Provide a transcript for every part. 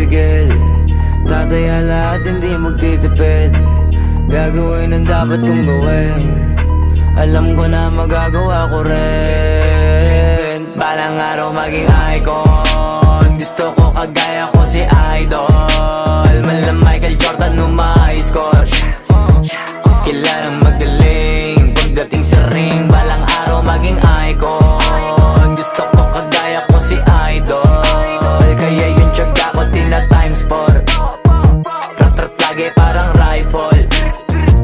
pipigil. Tataya lahat, hindi magtitipid. Gagawin ang dapat kong gawin. Alam ko na magagawa ko rin. Balang araw maging icon. Gusto ko kagaya ko si Idol. Mala Michael Jordan score. Kilalang magaling pagdating sa ring. Balang araw maging icon. Gusto ko kagaya ko si Idol. Kaya yung tiyaga ko tina times 4. Rat-rat lagi parang rifle.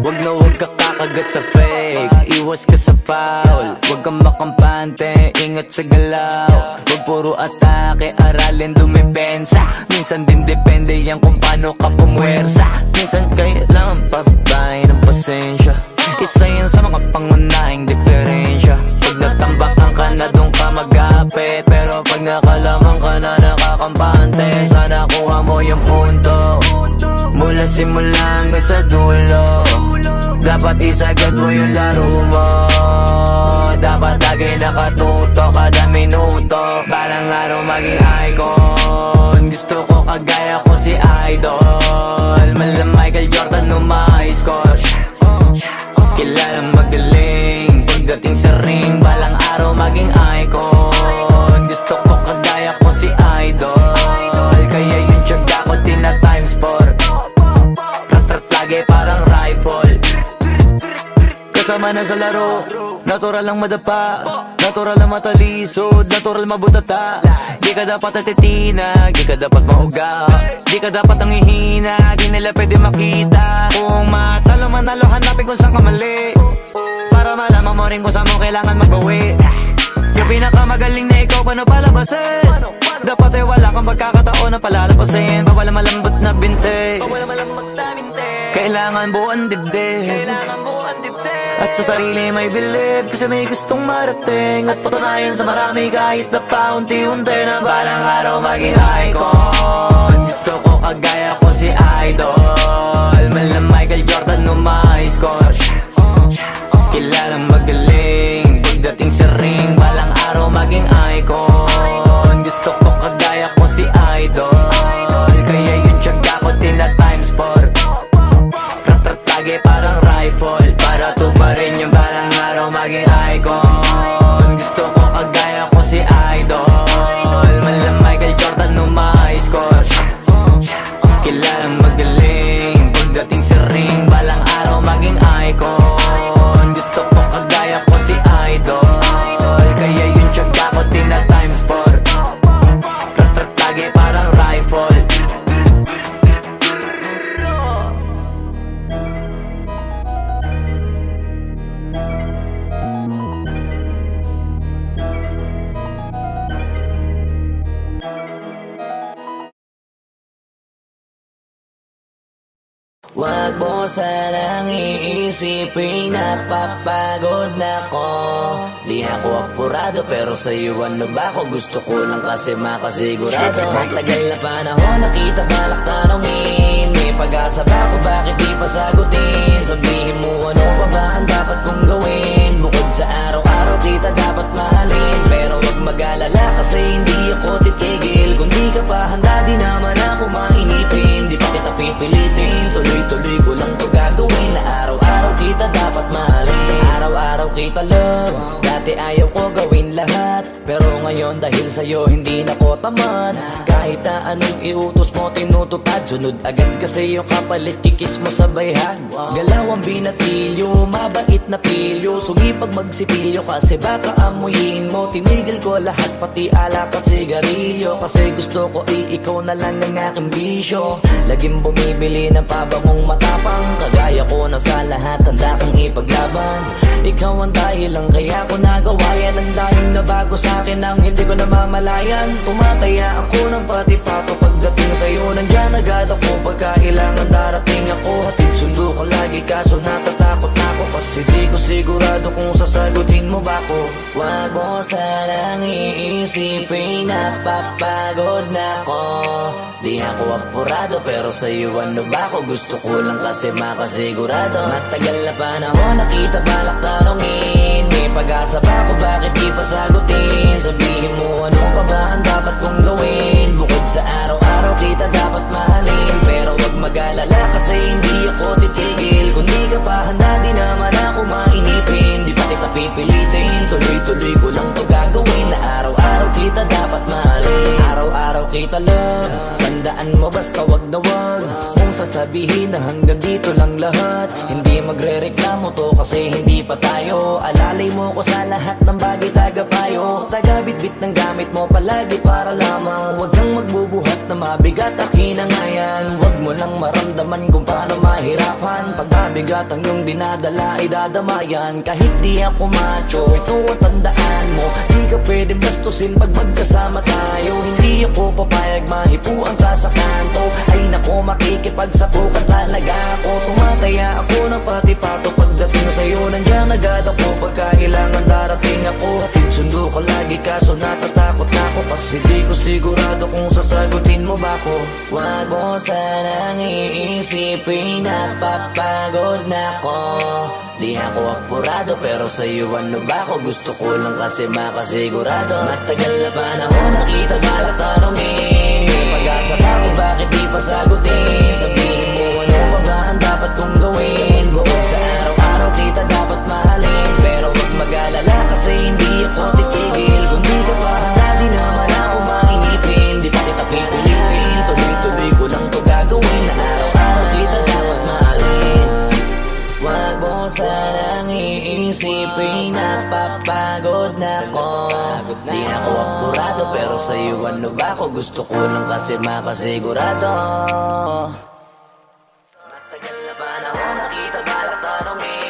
Wag na wag ka kakagat sa fake. Iwas ka sa foul. Wag kang makampante, ingat sa galaw. Wag puro atake, aralin dumipensa. Minsan din depende yan kung paano ka pumwersa. Minsan kailangan pabay ng pasensya. Isa yan sa mga pangunahing diferensya. Pag natambakan ka na doon ka mag-apit. Pero pag nakalaman ka na nakakampante, sana kuha mo yung punto. Mula simula hanggang sa dulo. Dapat isagad mo yung laro mo. Dapat lagi nakatuto kada minuto. Balang araw maging icon. Gusto ko kagaya ko si Idol. Mala Michael Jordan score. Kilalang magaling pagdating sa ring. Balang araw maging icon. Gusto ko kagaya ko si Idol. Kaya yung tiyaga ko tina times 4. Rat-rat lagi parang rifle. Kasama na sa laro, natural lang madapa, natural lang matalisod, natural mabutata. Di ka dapat atitina, di ka dapat mauga, di ka dapat ang ihina, di nila pwede makita. Kung matalo manalo, hanapin kung saan ka mali, para malaman mo rin kung saan mo kailangan magbawi. Yung pinakamagaling na ikaw, paano palabasin? Dapat ay wala kang pagkakataon na palalapasin. Bawal malambot na binte, kailangan buuan dibdib. At sa sarili may believe, kasi may gustong marating. At patunayan sa marami kahit na paunti-unti, na balang araw maging icon. Gusto ko kagaya ko si Idol. Mala Michael Jordan score. Kilalang magaling pagdating sa ring. Balang araw maging icon. Gusto ko kagaya ko si Idol. Kaya yung tiyaga ko tina times 4. Rat-rat lagi parang rifle. Para tuparin yung balang araw maging icon. Gusto ko kagaya ko si Idol. Mala Michael Jordan score. Kilalang magaling pagdating sa ring. Balang araw maging icon. Gusto ko kagaya ko si Idol. Kaya yung tiyaga ko tina times 4. Rat-rat lagi parang rifle. Wag mo sanang iisipin na papagod na ko. Di ako apurado pero sa'yo ano ba ako? Gusto ko lang kasi makasigurado. Matagal na panahon nakita balak tanongin. May pag-asa ba ako, bakit di pa sagutin? Sabihin mo ano pa ba ang dapat kong gawin? Bukod sa araw-araw kita dapat mahalin. Pero wag mag-alala kasi hindi ako titigil. Kung di ka pa handa di naman ako mainipin. Di pa kita pipilitin, tuloy-tuloy ko lang to gagawin. Na araw-araw kita dapat mahalin. Araw-araw kita love. Dati ayaw ko gawin lahat, pero ngayon dahil sa'yo hindi na ko tamad. Kahit na anong iutos mo tinutupad. Sunod agad kasi yung kapalit kikis mo sa bayhan. Galaw ang binatilyo, mabait na pilyo. Sumipag magsipilyo kasi baka amuyin mo. Tinigil ko lahat pati alak at sigarilyo. Kasi gusto ko ikaw na lang ang aking bisyo. Laging bumibili ng pabangong matapang. Kagaya ko na sa lahat handa kang ipaglaban. Ikaw ang dahilan kaya ko nagawa yan. Ang dahil na bago sa'kin ang hindi ko namamalayan. Tumataya ako ng pati pato. Pagdating sa'yo nandyan agad ako. Pagkailangan darating ako. Hatid sundo ko lagi kaso natatakot ako. Kasi di ko sigurado kung sasagutin mo ba ko. Wag mo sanang iisipin na papagod na ko. Di ako apurado pero sa'yo ano ba ako? Gusto ko lang kasi makasigurado. Matagal na panahon nakita balak tanongin. May pag-asa ba ako, bakit di pa sagutin? Sabihin mo ano pa ba ang dapat kong gawin? Bukod sa araw-araw araw kita dapat mahalin. Pero wag mag-alala kasi hindi ako titigil. Kung di ka pa handa, di naman ako mainipin. Di pa kita pipilitin, tuloy-tuloy ko lang to gagawin. Na araw-araw kita dapat mahalin. Araw-araw kita love, tandaan mo basta wag na wag kung sasabihin na hanggang dito lang lahat. Hindi magre-reklamo to kasi hindi pa tayo. Alalay mo ko sa lahat ng bagay, tagapayo. Tagabitbit ng gamit mo palagi para lamang wag kang magbubuhat na mabigat akin ang ayan. Wag mo lang maramdaman kung paano mahirapan. Pag mabigat ang iyong dinadala ay dadamayan. Kahit di ako macho, ito ang tandaan mo. Di ka pwede bastusin pag magkasama tayo. Hindi ako papayag mahipuan ka sa kanto. Ay nako, makikipagsapukan talaga ako. Tumataya ako ng pati-pato. Pagdating sa'yo, nandiyan agad ako. Pagkailangan darating ako. Hatid sundo ka lagi kaso natatakot na ako. Kasi di ko sigurado kung sasagutin mo ba ako. Wag mo sanang iisipin napapagod na ako. Di ako apurado pero sa'yo ano ba ako? Gusto ko lang kasi makasigurado. Matagal na panahon na kita balak tanongin. May pag-asa pa kung bakit di pa sagutin. Sabihin mo ano pa ba ang dapat kong gawin. Bukod sa araw-araw kita dapat mahalin. Pero wag mag-alala kasi hindi ako titigil. Kung di ka pa handa, di naman ako mainipin. Di pa kita pipilitin, tuloy-tuloy ko lang to gagawin. Na araw-araw kita dapat mahalin. Wag mo sanang iisipin napapagod na ako. Di ako apurado pero sa'yo ano ba ako? Gusto ko lang kasi makasigurado. Matagal na panahon na kita balak tanongin.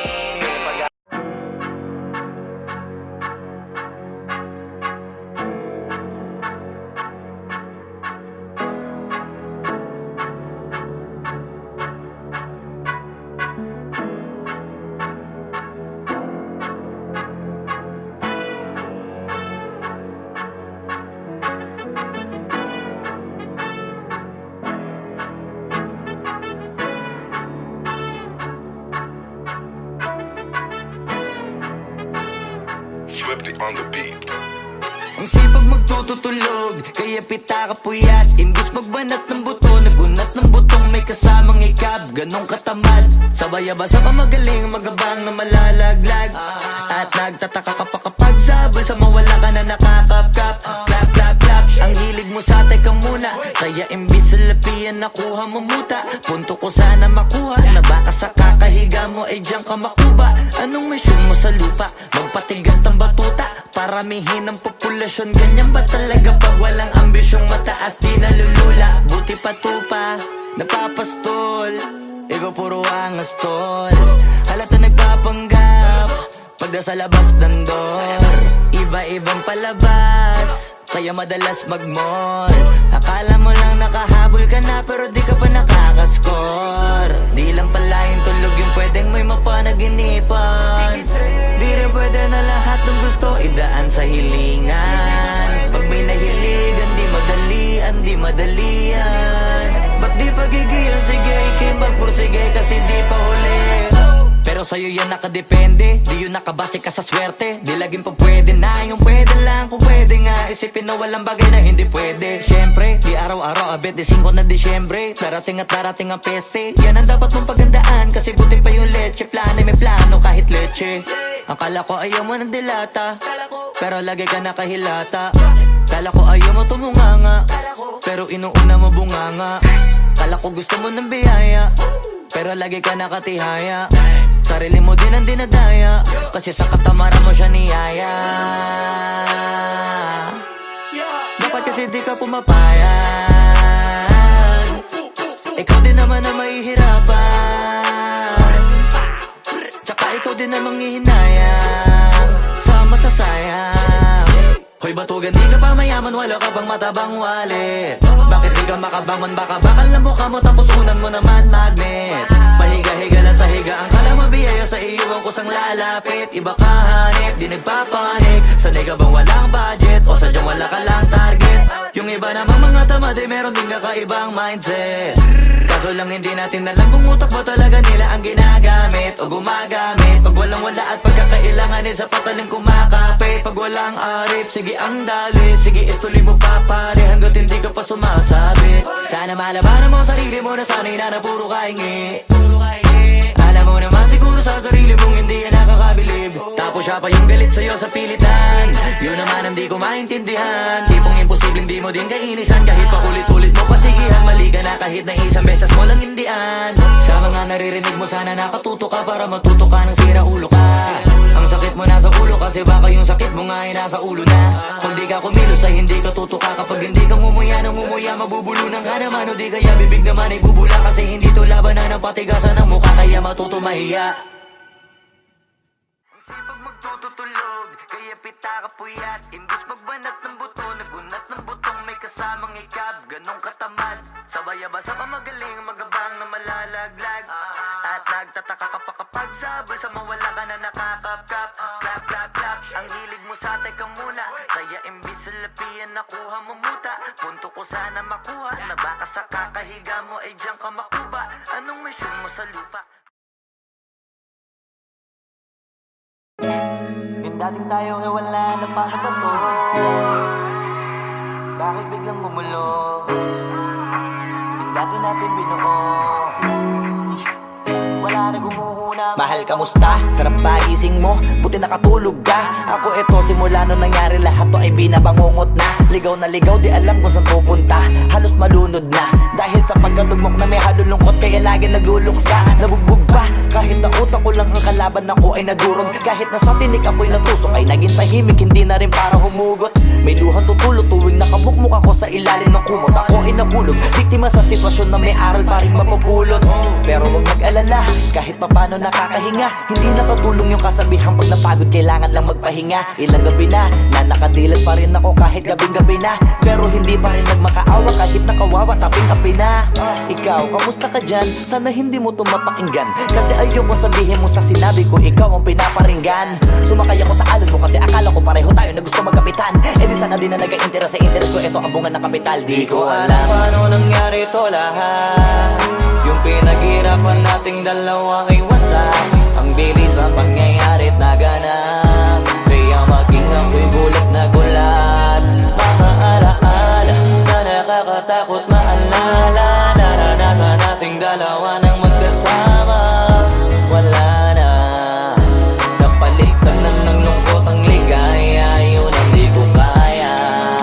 Flip on the beat. Ang sipag magtututulog, kaya pita ka puyat. Imbis magbanat ng buto, nagunat ng butong may kasamang ikab. Ganong katamad, sabay-abasa pa magaling, magabang na malalaglag. At nagtataka ka pa kapag sabay sa mawala ka na nakakapkap. Clap, clap, clap, ang hilig mo sa teka muna. Kaya imbis sa lapian nakuha mo muta. Punto ko sana makuha, na baka sa kakahiga mo ay diyan ka makuba. Anong mission mo sa lupa? Magpatigas ng batuta, paramihin ang populasyon. Ganyan ba talaga pag walang ambisyong mataas? Di nalulula, buti patupa, napapastol. Ikaw puro angas tol. Halata nagpapanggap pag nasa labas ng door. Iba-ibang palabas, kaya madalas mag-mall. Akala mo lang nakahabol ka na pero di ka pa nakakascore. Di lang pala yung tulog yung pwedeng may mapanaginipan. Di rin pwede na lahat ng gusto idaan sa hilingan. Pag may nahiligan, di madalian. Ba't di pagigilan? Sige, ikay magpursige kasi di pa huli. Pero sa'yo yan nakadepende, di yun nakabase ka sa swerte. Di laging pa pwede na, yung pwede lang kung pwede nga. Isipin na walang bagay na hindi pwede. Siyempre, di araw-araw, 25 na Disyembre. Darating at darating ang peste. Yan ang dapat mong pagandaan, kasi buti pa yung leche. Plano may plano kahit leche. Akala ko ayaw mo ng dilata, pero lagi ka nakahilata. Kala ko ayaw mo tumunganga, pero inuuna mo bunganga. Kala ko gusto mo ng biyaya, pero lagi ka nakatihaya. Sarili mo din ang dinadaya, kasi sa katamaran mo siya niyaya. Dapat kasi di ka pumapayag, ikaw din naman na mahihirapan. Tsaka ikaw din namang hihinayang sa masasayang. Hoy batugan, di ka pa mayaman, wala ka pang matabang wallet. Bakit di ka makabangon, baka bakal na mukha mo tapos unan mo naman magnet. Pahiga-higa lang sa higa, ang kala mo biyaya sa iyo ang kusang lalapit. Iba ka hanip, di nagpapanik. Sanay ka bang walang budget o sadyang wala ka lang target? Yung iba namang mga tamad ay meron din kakaibang mindset. Kaso lang hindi natin alam kung utak ba talaga nila ang ginagamit o gumagamit. Pag walang wala at pagkakailanganin sa pataling kumakapit. Pag walang arip, sige ang dali, sige ituloy mo pa pare hanggat hindi ka pa sumasabit. Sana malabanan mo sarili mo na sanay na puro kahingi. Alam mo naman siguro sa sarili mong hindi yan nakakabilib. Tapos siya pa yung galit sa'yo sa pilitan. Yun naman hindi ko maintindihan. Tipong imposibleng di mo din kainisan. Kahit pa ulit-ulit mo pasigihan, mali ka na kahit na isang beses mo lang hindian. Sa mga naririnig mo sana nakatuto ka para matuto ka ng sira ulo ka. Ang sakit mo nasa ulo kasi baka yung sakit mo nga ay nasa ulo na. Kung di ka kumilos ay hindi ka tutuka. Kapag hindi ka ngumuya ng ngumuya, mabubulunan ka naman. O di kaya bibig naman ay bubula. Kasi hindi to labanan ng patigasan ng mukha, kaya matuto mahiya. Ang sipag magtututulog, kaya pita ka puyat. Imbis magbanat ng buto, nagunat ng butong may kasamang ikab. Ganong katamad, sabay-abasa ka magaling, magabang na malalaglag. At nagtataka ka pa kapag sabay sa mawala ka na nakakapkap. Clap, clap, clap, ang hilig mo sa teka muna. Kaya imbis sa lapian nakuha mo muta. Punto ko sana makuha, na baka sa kakahiga mo ay diyan ka makuba. Anong mission mo sa lupa? Yung dating tayo ay wala na, paano ba to? Bakit biglang gumulo? Yung dati natin binuo, wala na gumuhuna. Mahal, kamusta? Sarap ba gising mo? Buti nakatulog ka. Ako eto, simula nung nangyari lahat to ay binabangungot na. Ligaw na ligaw, di alam kung saan pupunta. Halos malunod na dahil sa pagkalugmok na may halulungkot. Kaya lagi nagluluksa, nabugbog pa. Kahit na utak ko lang ang kalaban, ako ay nagurog. Kahit na sa tinik ako'y natusok, ay naging tahimik, hindi na rin para humugot. May luhang tutulog tuwing nakabukmuk ako sa ilalim ng kumot. Ako ay nahulog, biktima sa sitwasyon na may aral pa rin mapupulot. Pero wag mag-alala, kahit papano nakakahinga. Hindi nakatulong yung kasabihan, pag napagod kailangan lang magpahinga. Ilang gabi na nakadilat pa rin ako kahit gabing-gabi na. Pero hindi pa rin nagmakaawa kahit nakawawa, taping-api na. Ikaw, kamusta ka dyan? Sana hindi mo to mapakinggan, kasi ayoko sabihin mo sa sinabi ko, ikaw ang pinaparinggan. Sumakay ako sa alon mo kasi akala ko pareho tayo na gusto magkapitan. Eh di sana din na nag-interest sa interest ko, ito ang bunga ng kapital. Di ko alam paano nangyari to lahat. Yung pinaghirapan nating dalawa ay wasak. Ang bilis ang pangyayari't naganap, kaya maging ako'y gulat na gulat. Mga alaala na nakakatakot maalala. Naranasan nating dalawa ng magkasama. Wala na, napalitan na ng lungkot ang ligaya. Yun ang di ko kaya.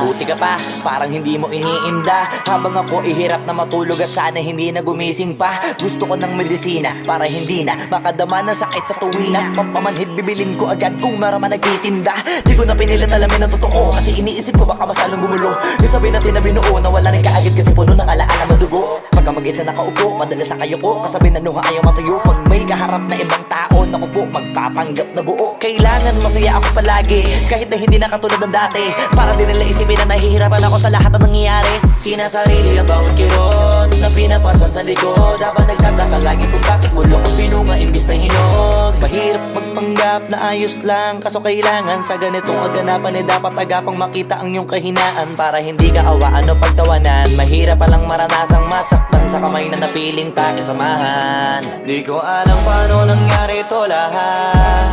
Buti ka pa, parang hindi mo iniinda. Habang ako ihirap na matulog at sana hindi na gumising pa. Gusto ko ng medisina para hindi na makadama ng sakit sa tuwina. Pampamanhid bibilin ko agad kung maraman nagtitinda. Di ko na pinilit alamin ang totoo, kasi iniisip ko baka masalong gumulo. Isabi natin na binuo na wala rin kaagad kasi puno ng alaala madugo. Pagka mag-isa nakaupo, madalas sa kayo ko, kasabi na nuha ayaw matuyo. Pag may kaharap na ibang tao, naku po, magpapanggap na buo. Kailangan masaya ako palagi, kahit na hindi na katulad ng dati. Para din nila isipin na nahihirapan ako sa lahat ng nangyayari. Sinasarili ang bawat kirot na pinapasan sa likod. Habang nagtataka lagi kung bakit bulok ang pinunga imbis na hinog. Mahirap magpanggap na ayos lang, kaso kailangan sa ganitong aganapan dapat agapang makita ang iyong kahinaan. Para hindi ka awaan o pagtawanan, mahirap palang maranasang masaktan sa kamay na napiling pakisamahan. Di ko alam paano nangyari to lahat.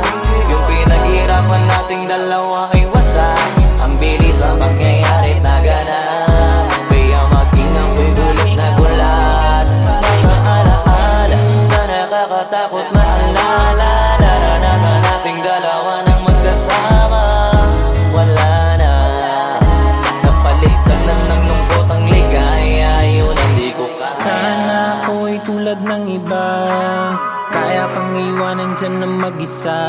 Yung pinaghirapan nating dalawa ay wasak. Ang bilis ang pangyayari't naganap, kaya maging ako'y gulat na gulat. Mga alaala na nakakatakot maalala. Naranasan nating dalawa ng magkasama. Wala na, napalitan na ng lungkot ang ligaya. Yun ang di ko kaya. Sana ako'y tulad ng iba, kaya kang iwanan dyan na mag-isa.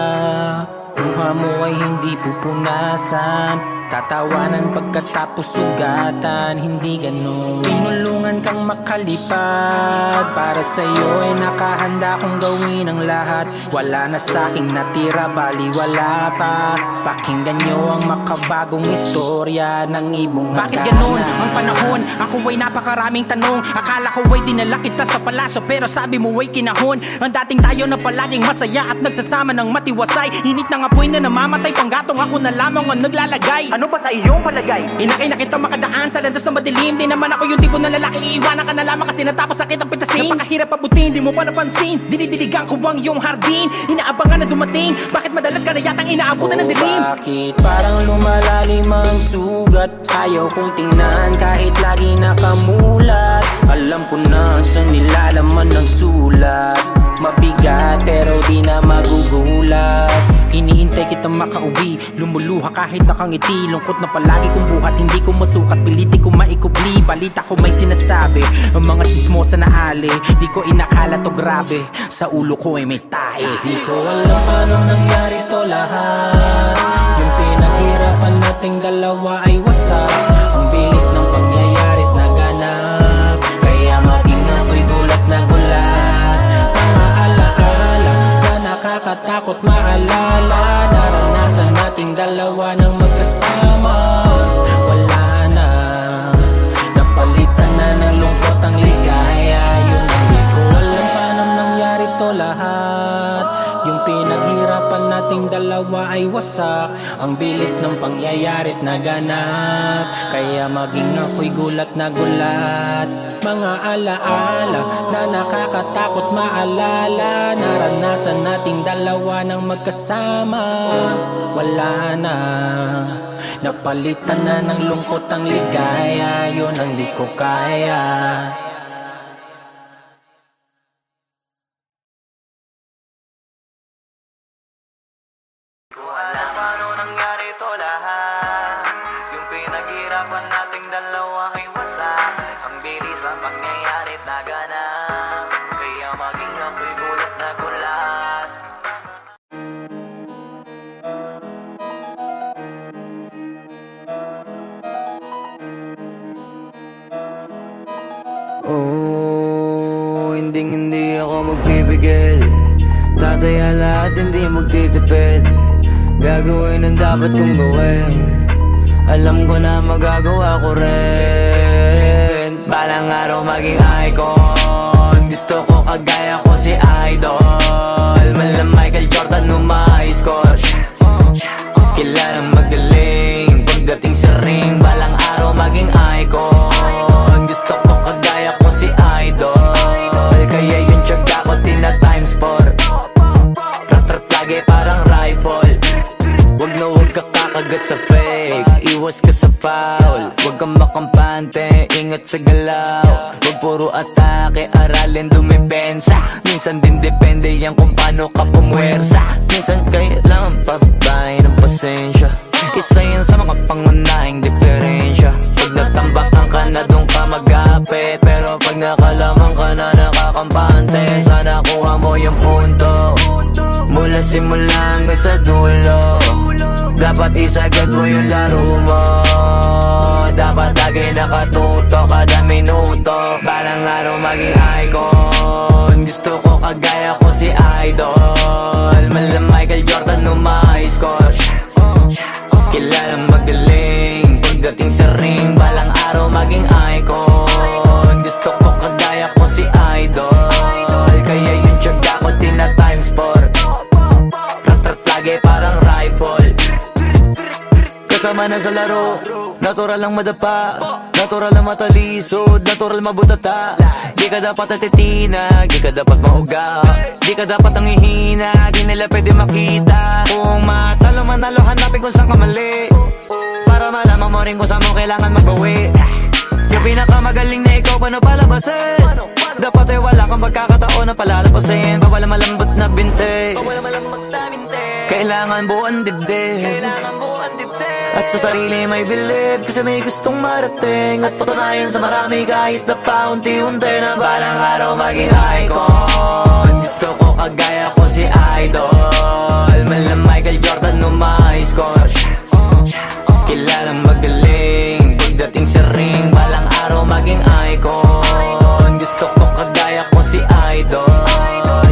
Luha mo ay hindi pupunasan, tatawanan pagkatapos sugatan. Hindi ganun, tinulungan kang makalipad. Para sa'yo ay nakahanda kong gawin ang lahat. Wala na sa'king natira, baliwala pa. Pakinggan nyo ang makabagong istorya ng ibong hagana. Bakit ganun ang panahon? Ako ay napakaraming tanong. Akala ko ay dinala kita sa palasyo, pero sabi mo ay kinahon. Ang dating tayo na palaging masaya at nagsasama ng matiwasay. Init ng apoy na namamatay, panggatong ako na lamang ang naglalagay. Ano ba sa iyong palagay? Inakay na kita makadaan sa landas na madilim. Di naman ako yung tipo ng lalaki iiwanan ka na lamang kasi natapos sakit ang pitasin. Napakahirap abutin, di mo pa napansin. Dinidiligan ko ang iyong hardin. Inaabangan na dumating. Bakit madalas ka na yatang inaabutan ng dilim? Bakit parang lumalalim ang sugat? Ayaw kong tingnan kahit lagi nakamulat. Alam ko na sa nilalaman ng sulat. Mabigat pero di na magugulat. Hinihintay kitang makauwi. Lumuluha kahit nakangiti. Lungkot na palagi kong buhat. Hindi ko masukat, piliti ko maikupli. Balita ko may sinasabi. Ang mga chismosa na ali. Di ko inakala to grabe. Sa ulo ko ay may tahi. Di ko alam paano nangyari to lahat. Yung pinaghirapan nating dalawa ay wasak. Ang bilis ng pangyayari't naganap. Kaya maging ako'y gulat na gulat. Mga alaala na nakakatakot maalala. Naranasan nating dalawa ng magkasama. Wala na, napalitan na ng lungkot ang ligaya. Yun ang di ko alam paano nangyari to lahat. Yung pinaghirapan nating dalawa ay wasak. Ang bilis ng pangyayari't naganap. Kaya maging ako'y gulat na gulat. Mga alaala na nakakatakot maalala. Naranasan nating dalawa ng magkasama. Wala na, napalitan na ng lungkot ang ligaya. Yun ang di ko kaya. Alam paano nangyari to lahat. Yung pinaghirapan nating dalawa ay wasak. Ang bilis ang pangyayari't naganap. Kaya maging ako'y gulat na gulat. Oh, hindi ako magpipigil. Tataya lahat, hindi magtitipid. Gagawin ang dapat kong gawin. Alam ko na magagawa ko rin. Balang araw maging icon. Gusto ko kagaya ko si Idol. Malam Michael Jordan score. Kilalang magaling pagdating sa ring. Balang araw maging icon. Gusto ko kagaya ko si Idol. Kaya yung tiyaga ko tina times 4. Rat-rat lagi parang rifle. Wag na wag ka kakagat sa fake. Iwas ka sa foul. Wag kang makampante, ingat sa galaw. Wag puro atake, aralin dumipensa. Minsan din depende yan kung paano ka pumwersa. Minsan kailangan pabay ng pasensya. Isa yan sa mga pangunahing diferensya. Pag natambakan ka na doon ka mag-apit. Pero pag nakalaman ka na nakakampante, sana kuha mo yung punto. Mula simula hanggang sa dulo. Dapat isagad mo yung laro mo. Dapat lagi nakatuto kada minuto. Balang araw maging icon. Gusto ko kagaya ko si Idol. Malam Michael Jordan score. Kilalang magaling pagdating sa ring. Balang araw maging icon. Gusto ko kagaya ko si Idol. Kaya yung tiyaga ko tina times 4. Rat-rat lagi parang rifle. Kasama na sa laro, natural lang madapa. Natural lang matalisod, natural mabutata. Di ka dapat atitina, di ka dapat mauga. Di ka dapat ang ihina, di nila pwede makita. Kung matalo manalo, hanapin kung saan ka mali. Para malaman mo rin kung saan mo kailangan magbawi. Yung pinakamagaling na ikaw, paano palabasin? Dapat ay wala kang pagkakataon na palalapasin. Bawal malambot na binte, kailangan buuan dibdib. At sa sarili may believe, kasi may gustong marating. At patunayan sa marami kahit na paunti-unti. Na balang araw maging icon. Gusto ko kagaya ko si Idol. Malam Michael Jordan score. Kilalang magaling pagdating sa ring. Balang araw maging icon. Gusto ko kagaya ko si Idol.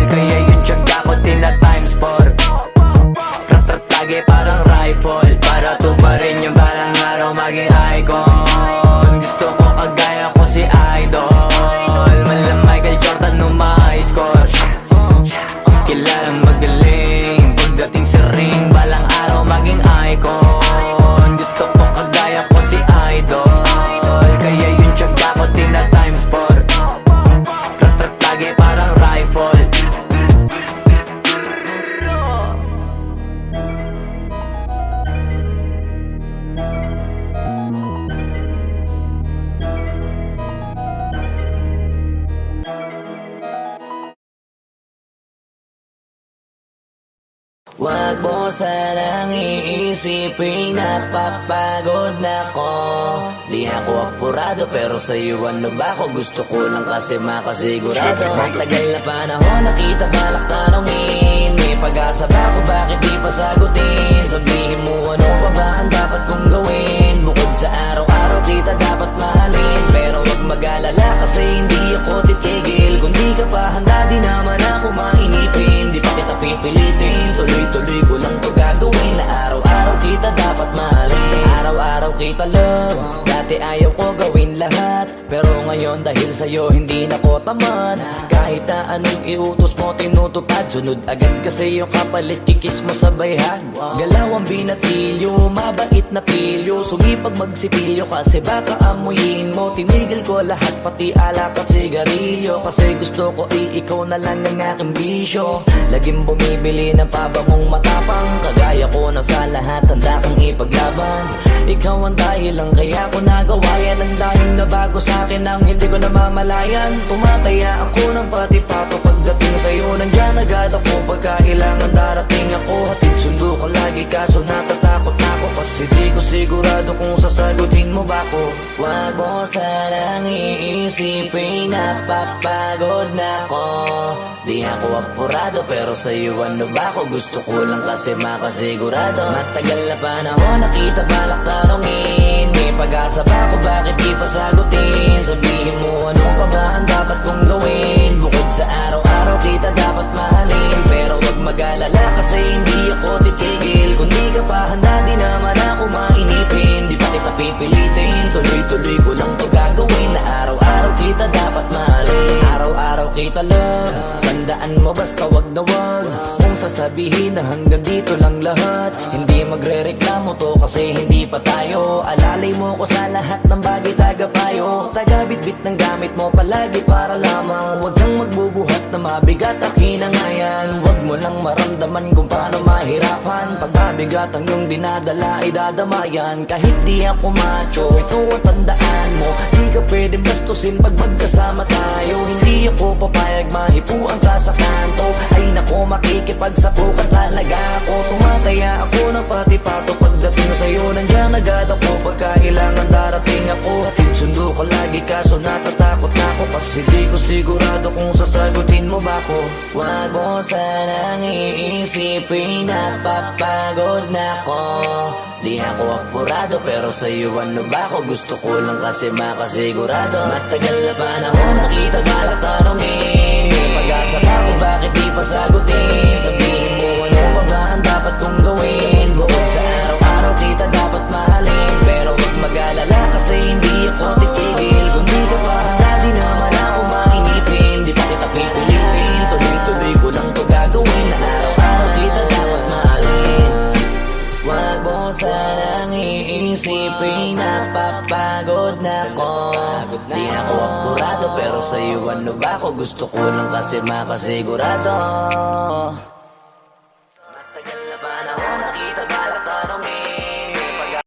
Kaya yung tiyaga ko tina times 4. Rat-rat lagi parang rifle. Para tuparin yung balang araw maging icon. Gusto ko kagaya ko si Idol. Malam Michael Jordan score. Kilalang magaling pagdating sa ring. Balang araw maging icon. Gusto ko Wag mo sanang iisipin na papagod na ko. Di ako apurado pero sa'yo ano ba ako? Gusto ko lang kasi makasigurado. Matagal na panahon nakita balak tanongin, may pag-asa ba ako bakit di pa sagutin? Sabihin mo ano pa ba ang dapat kong gawin? Bukod sa araw-araw kita dapat mahalin, pero wag mag-alala kasi hindi ako titigil. Kung di ka pa handa di naman ako mainipin. Di pa kita pipilitin, tuloy-tuloy ko lang to gagawin. Na araw-araw kita dapat mahalin, araw-araw kita love. Dati ayaw ko gawin lahat, pero ngayon dahil sa'yo hindi na ko tamad. Kahit na anong iutos mo tinutupad, sunod agad kasi yung kapalit kikis mo sa bayhan. Galaw ang binatilyo, mabait na pilyo, sumipag magsipilyo kasi baka amuyin mo. Tinigil ko lahat pati alak at sigarilyo, kasi gusto ko ikaw na lang ang aking bisyo. Laging bumibili ng pabangong matapang, kagaya ko na sa lahat handa kang ipaglaban. Ikaw ang dahilan kaya ko nagawa yan, ang dahil na bago sa'kin ang hindi ko namamalayan. Tumataya ako ng pati pato pagdating sa'yo, nandiyan agad ako pagkailangan darating ako. Hatid sundo ko lagi kaso natatakot ako, kasi di ko sigurado kung sasagutin mo ba ko. Wag mo sanang iisipin na papagod na ko. Di ako apurado pero sa'yo ano ba ako? Gusto ko lang kasi makasigurado. Matagal na panahon nakita balak tanongin, may pag-asa ba ako bakit di pa sagutin? Sabihin mo ano pa ba ang dapat kong gawin? Bukod sa araw-araw kita dapat mahalin, pero wag mag-alala kasi hindi ako titigil. Kung di ka pa handa di naman ako mainipin. Di pa kita pipilitin, tuloy-tuloy ko lang to gagawin. Na araw-araw kita dapat mahalin, araw-araw kita love. Tandaan mo basta wag na wag kung sasabihin na hanggang dito lang lahat. Hindi magre-reklamo to kasi hindi pa tayo. Alalay mo ko sa lahat ng bagay tagapayo. Taga-bitbit ng gamit mo palagi para lamang. Huwag kang magbubuhat na mabigat akin ang ayan. Huwag mo lang maramdaman kung paano mahirapan. Pag mabigat ang iyong dinadala ay dadamayan. Kahit di ako macho, ito ang tandaan mo, di ka pwede bastusin pag magkasama tayo. Hindi ako papayag mahipuan ka sa kanto. Ay nako makikipagsapukan talaga ako. Tumataya ako ng pati pato pagdating sa'yo, nandiyan agad ako pagkailangan darating ako. Hatid sundo ko lagi kaso natatakot na ako, kasi di ko sigurado kung sasagutin mo ba ko. Wag mo sanang iisipin na papagod na ko. Di ako apurado pero sa'yo ano ba ako? Gusto ko lang kasi makasigurado. Matagal na panahon nakita balak tanongin, may pag-asa ba ako bakit di pa sagutin? Sabihin mo ano pa ba ang dapat kong gawin? Bukod sa araw-araw kita dapat mahalin, pero wag mag-alala kasi hindi ako titigil. Kung di ka pa handa di naman ako mainipin. Di pa kita pipilitin, tuloy-tuloy ko lang to gagawin. Na araw-araw kita dapat mahalin. Wag mo sanang iisipin na papagod na ko. Di ako apurado pero sa'yo ano ba ako? Gusto ko lang kasi makasigurado. Matagal na panahon nakita balak tanongin, may pag-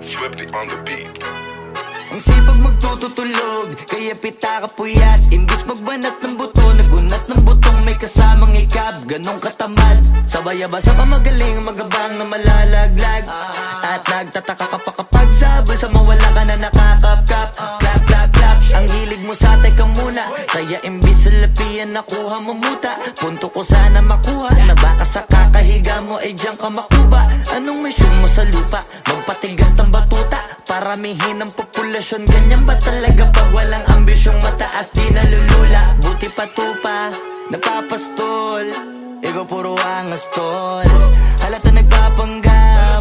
Swifty on the beat. Ang sipag magtututulog, kaya pita ka puyat. Imbis magbanat ng buto, nagunat ng butong may kasamang ikab. Ganong katamad, sabay-abasa pa magaling, magabang na malalaglag. At nagtataka ka pa kapag sabay sa mawala ka na nakakapkap. Clap, clap, clap, ang hilig mo sa teka muna, kaya imbis sa lapian nakuha mo muta. Punto ko sana makuha, na baka sa kakahiga mo ay diyan ka makuba. Anong mission mo sa lupa? Magpatigas ng batuta, paramihin ang populasyon. Ganyan ba talaga pag walang ambisyong mataas di nalulula? Buti patupa, napapastol, ikaw puro angas tol. Halata nagpapanggap,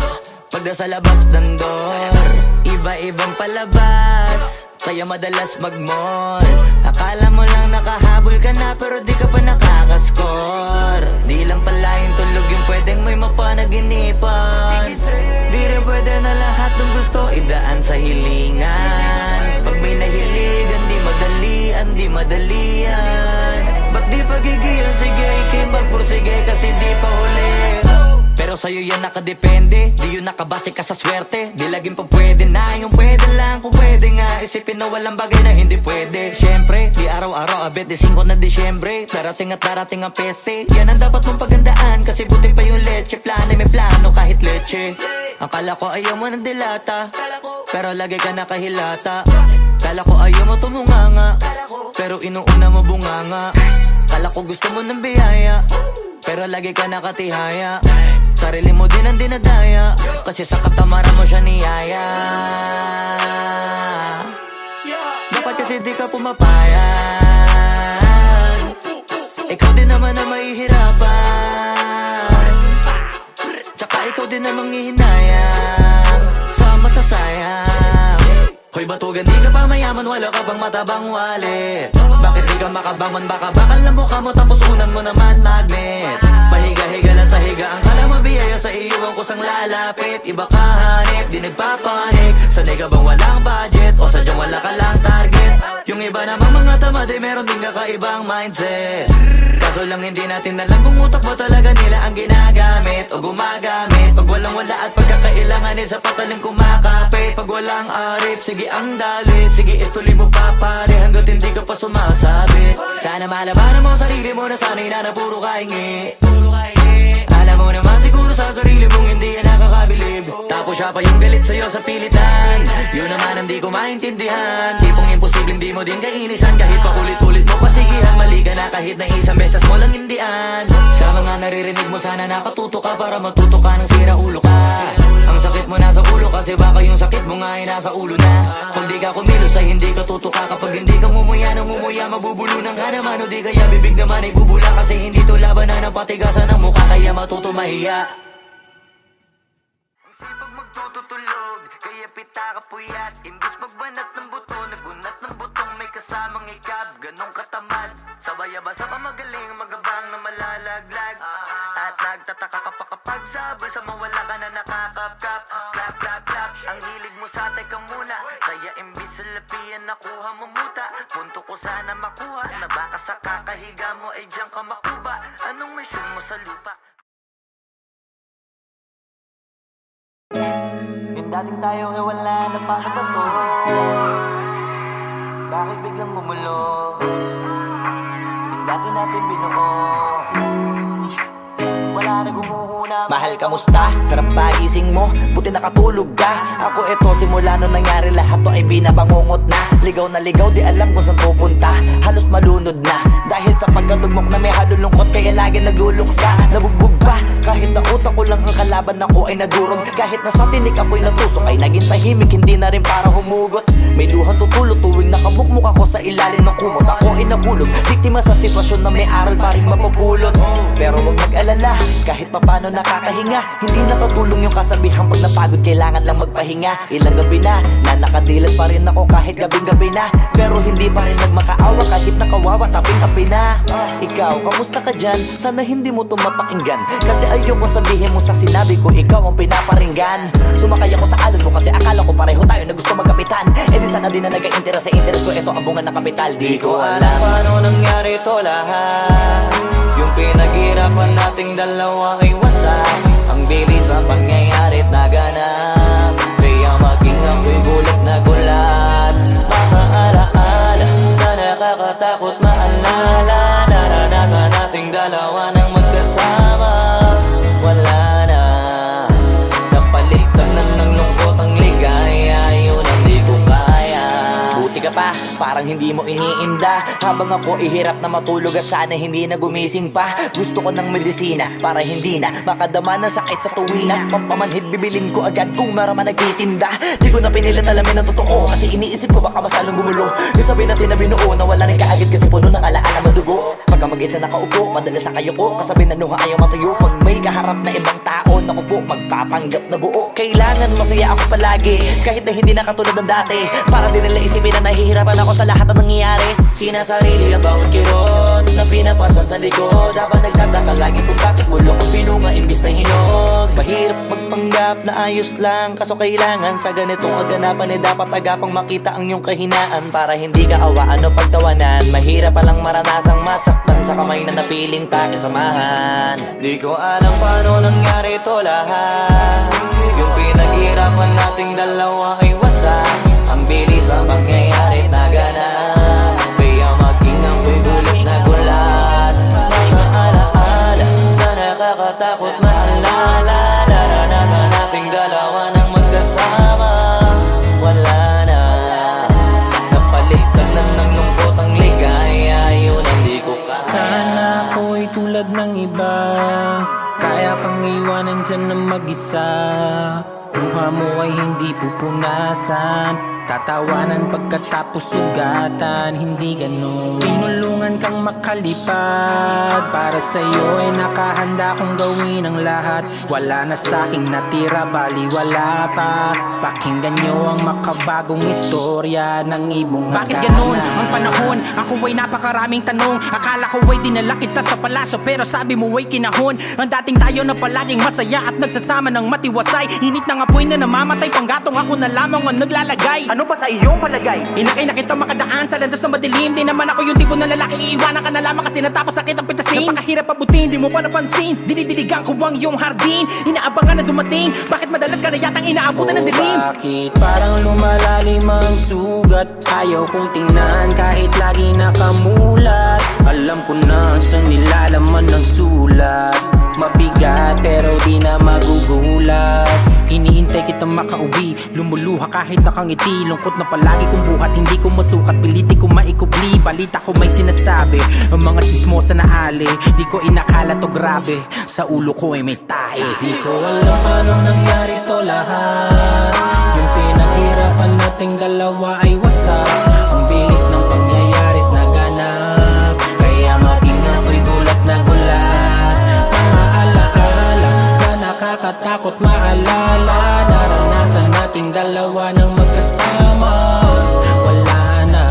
pag nasa labas ng door, iba-ibang palabas, kaya madalas mag-mall. Akala mo lang nakahabol ka na pero di ka pa nakakaskor. Di sa hilingan. Pag may nahiligan, di madalian. Ba't di pagigilan, sige, ikay magpursige kasi di pa huli. Pero sa'yo yan nakadepende, di yun nakabase ka sa swerte. Di laging pa pwede na, yung pwede lang kung pwede nga. Isipin na walang bagay na hindi pwede. Siyempre, di araw-araw abet, di 5 na Disyembre. Darating at darating ang peste, yan ang dapat mong pagandaan. Kasi buti pa yung leche, plano may plano kahit leche. Akala ko ayaw mo ng dilata, pero lagi ka nakahilata. Kala ko ayaw mo tumunganga, pero inuuna mo bunganga. Kala ko gusto mo ng biyaya, pero lagi ka nakatihaya. Sarili mo din ang dinadaya, kasi sa katamaran mo siya niyaya. Dapat kasi di ka pumapayag, ikaw din naman na mahihirapan. Tsaka ikaw din namang hihinayang sa masasayang. Hoy batugan, di ka pa mayaman, wala ka pang matabang wallet. Bakit di ka makabangon, baka bakal na mukha mo tapos unan mo naman magnet. Pahiga-higa lang sa higa, ang kala mo biyaya sa iyo ang kusang lalapit. Iba ka hanip, di nagpapanik. Sanay ka bang walang budget o sadyang wala ka lang target? Yung iba namang mga tamad ay meron din kakaibang mindset. Kaso lang hindi natin alam kung utak mo talaga nila ang ginagamit o gumagamit. Pag walang wala at pagkakailanganin sa patalim kumakapit. Pag walang arip, sige ang dali, sige ituloy mo pa pare hanggat hindi ka pa sumasabi. Sana malabanan mo sarili mo na sanay na puro kahingi. Alam mo naman siguro sa sarili mong hindi yan nakakabilib. Tapos siya pa yung galit sa'yo sa pilitan. Yun naman ang di ko maintindihan. Tipong imposibleng di mo din kainisan. Kahit pa ulit-ulit mo pasigihan, mali ka na kahit na isang beses mo lang hindian. Sa mga naririnig mo sana nakatuto ka para matuto ka ng sira ulo ka. Ang sakit mo nasa ulo kasi baka yung sakit mo nga ay nasa ulo na. Kung di ka kumilos ay hindi ka tutuka. Kapag hindi ka ngumuya ng ngumuya, mabubulunan ka naman. O di kaya bibig naman ay bubula. Kasi hindi to labanan ng patigasan ng mukha, kaya matuto mahiya. Ang sipag magtututulog, kaya pita ka puyat. Imbis magbanat ng buto, nagunat ng butong may kasamang ikab. Ganong katamad, sabay-abasa pa magaling, magabang na malalaglag. At nagtataka ka pa kapag sabay sa mawala ka na nakakapkap. Clap, clap, clap, ang hilig mo sa teka muna. Kaya imbis sa lapian nakuha mo muta. Punto ko sana makuha, na baka sa kakahiga mo ay diyan ka makuba. Anong mission mo sa lupa? Yung dating tayo ay wala na, paano ba to? Bakit biglang gumulo? Yung dati natin binuo, wala na gumuhuna. Mahal, kamusta? Sarap ba gising mo? Buti nakatulog ka. Ako eto, simula nung nangyari lahat to ay binabangungot na. Ligaw na ligaw, di alam kung saan pupunta. Halos malunod na dahil sa pagkalugmok na may halulungkot. Kaya lagi nagluluksa, nabugbog pa. Kahit na utak ko lang ang kalaban ako ay nagurog. Kahit na sa tinik ako'y natusok ay naging tahimik, hindi na rin para humugot. May luhang tutulo tuwing nakabukmuk ako sa ilalim ng kumot. Ako ay nahulog, biktima sa sitwasyon na may aral pa rin mapupulot. Pero wag mag-alala, kahit papano nakakahinga. Hindi nakatulong yung kasabihan, pag napagod kailangan lang magpahinga. Ilang gabi na nakadilat pa rin ako kahit gabing-gabi na. Pero hindi pa rin nagmakaawa kahit nakawawa taping-api na. Ikaw, kamusta ka dyan? Sana hindi mo to mapakinggan, kasi ayoko sabihin mo sa sinabi ko ikaw ang pinaparinggan. Sumakay ako sa alon mo kasi akala ko pareho tayo na gusto magkapitan. Eh di sana din na nag-interest sa interest ko, ito ang bunga ng kapital. Di ko alam paano nangyari to lahat. Yung pinaghirapan nating dalawa ay wasak. Ang bilis ang pangyayari't naganap, kaya maging ako'y gulat na gulat. Mga alaala na nakakatakot maalala. Naranasan nating dalawa ng magkasama. Wala na, napalitan na ng lungkot ang ligaya. Yun ang di ko kaya. Buti ka pa, parang hindi mo iniinda. Habang ako ihirap na matulog at sana hindi na gumising pa. Gusto ko ng medisina para hindi na makadama ng sakit sa tuwina. Pampamanhid bibilin ko agad kung maraman nagtitinda. Di ko na pinilit alamin ang totoo, kasi iniisip ko baka masalong gumulo. Isabi natin na binuo na wala rin kaagad kasi puno ng alaala madugo. Pagka mag-isa nakaupo, madalas sa kayo ko, kasabi na nuha ayaw matuyo. Pag may kaharap na ibang tao, naku po, magpapanggap na buo. Kailangan masaya ako palagi, kahit na hindi na katulad ng dati. Para din nila isipin na nahihirapan ako sa lahat ng nangyayari. Sinasarili ang bawat kirot na pinapasan sa sa likod habang nagtataka lagi kung bakit bulok ang pinunga imbis na hinog. Mahirap magpanggap na ayos lang, kaso kailangan sa ganitong aganapan dapat agapang makita ang iyong kahinaan para hindi ka awaan o pagtawanan. Mahirap palang maranasang masaktan sa kamay na napiling pakisamahan. Di ko alam paano nangyari to lahat, yung pinaghirapan nating dalawa ay wasak. Ang bilis ang pangyayari na ganap, kaya maging ako'y gulat na gulat. Mga alaala na nakakatakot maalala, naranasan nating dalawa nang magkasama. Wala na, napalitan na ng lungkot ang ligaya, yun ang di ko kaya. Sana ako'y tulad ng iba, kaya kang iwanan dyan ng mag-isa. Luha mo ay hindi pupunasan, tatawanan pagkatapos sugatan. Hindi ganon, tinulungan kang makalipad. Para sa'yo ay nakahanda kong gawin ang lahat. Wala na sa'king natira, bali wala pa. Pakinggan nyo ang makabagong istorya ng ibong hagana. Bakit ganon ang panahon? Ako ay napakaraming tanong. Akala ko ay dinala kita sa palasyo, pero sabi mo ay kinahon. Ang dating tayo na palaging masaya at nagsasama ng matiwasay. Init ng apoy na namamatay, panggatong ako na lamang ang naglalagay. Ano ba sa iyong palagay? Inakay na kita makadaan sa landas na madilim. Di naman ako yung tipo ng lalaki, iiwanan ka na lamang kasi natapos sakit ang pitasin. Napakahirap abutin, di mo pa napansin. Dinidiligan ko ang iyong hardin, inaabangan na dumating. Bakit madalas ka na yatang inaabutan ng dilim? Bakit parang lumalalim ang sugat? Ayaw kong tingnan kahit lagi nakamulat. Alam ko na sa nilalaman ng sulat. Mabigat pero di na magugulat. Hinihintay kitang makauwi, lumuluha kahit nakangiti. Lungkot na palagi kong buhat, hindi ko masukat, piliti ko maikupli. Balita ko may sinasabi, ang mga chismosa na ali. Di ko inakala to grabe, sa ulo ko ay may tahi. Di ko alam paano nangyari to lahat, yung pinaghirapan nating dalawa ay wasak. Ang bilis ng pangyayari't naganap, kaya maging ako'y gulat na gulat. Mga alaala na nakakatakot maalala, naranasan nating dalawa ng magkasama. Wala na,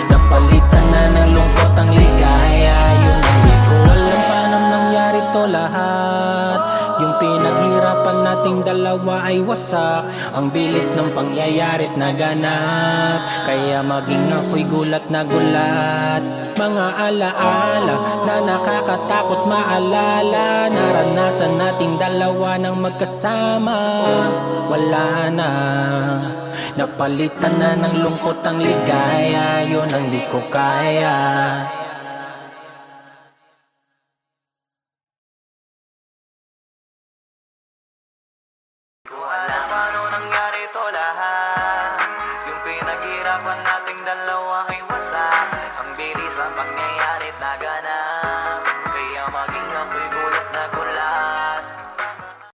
napalitan na ng lungkot ang ligaya. Yun ang di ko alam paano nangyari to lahat, yung pinaghirapan nating dalawa ay wasak. Ang bilis ng pangyayari't naganap, kaya maging ako'y gulat na gulat. Mga alaala na nakakatakot maalala, naranasan nating dalawa ng magkasama. Wala na, napalitan na ng lungkot ang ligaya. Yun ang di ko kaya. Di ko alam paano nangyari to lahat, yung pinaghirapan nating dalawa ay wasak. Ang bilis ang pangyayari't naganap,